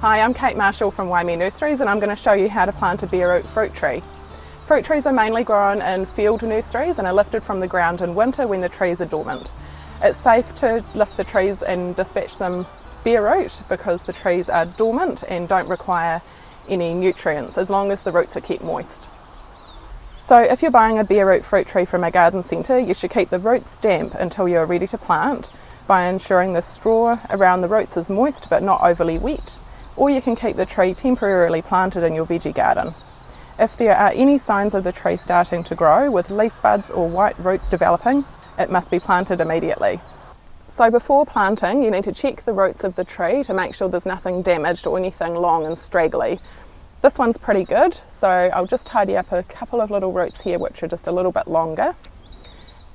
Hi, I'm Kate Marshall from Waimea Nurseries and I'm going to show you how to plant a bare root fruit tree. Fruit trees are mainly grown in field nurseries and are lifted from the ground in winter when the trees are dormant. It's safe to lift the trees and dispatch them bare root because the trees are dormant and don't require any nutrients as long as the roots are kept moist. So if you're buying a bare root fruit tree from a garden centre, you should keep the roots damp until you're ready to plant by ensuring the straw around the roots is moist but not overly wet. Or you can keep the tree temporarily planted in your veggie garden. If there are any signs of the tree starting to grow with leaf buds or white roots developing, it must be planted immediately. So before planting, you need to check the roots of the tree to make sure there's nothing damaged or anything long and straggly. This one's pretty good, so I'll just tidy up a couple of little roots here which are just a little bit longer.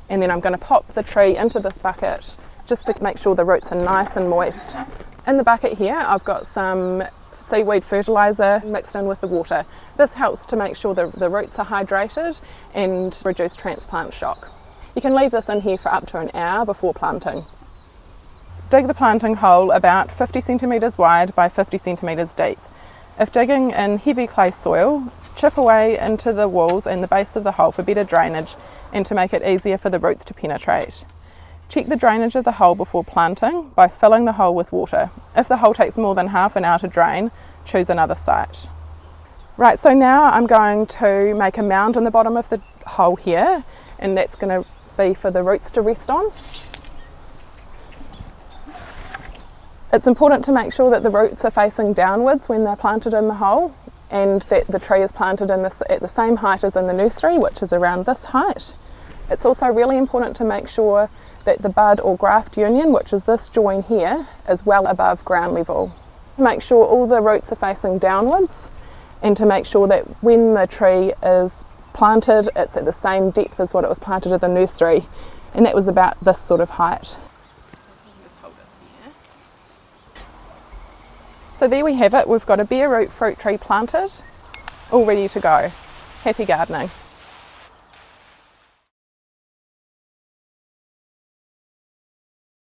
And then I'm going to pop the tree into this bucket just to make sure the roots are nice and moist. In the bucket here I've got some seaweed fertiliser mixed in with the water. This helps to make sure the roots are hydrated and reduce transplant shock. You can leave this in here for up to an hour before planting. Dig the planting hole about 50 centimetres wide by 50 centimetres deep. If digging in heavy clay soil, chip away into the walls and the base of the hole for better drainage and to make it easier for the roots to penetrate. Check the drainage of the hole before planting by filling the hole with water. If the hole takes more than half an hour to drain, choose another site. Right, so now I'm going to make a mound in the bottom of the hole here, and that's going to be for the roots to rest on. It's important to make sure that the roots are facing downwards when they're planted in the hole and that the tree is planted at the same height as in the nursery, which is around this height. It's also really important to make sure that the bud or graft union, which is this join here, is well above ground level. Make sure all the roots are facing downwards and to make sure that when the tree is planted it's at the same depth as what it was planted at the nursery, and that was about this sort of height. So there we have it, we've got a bare root fruit tree planted, all ready to go. Happy gardening.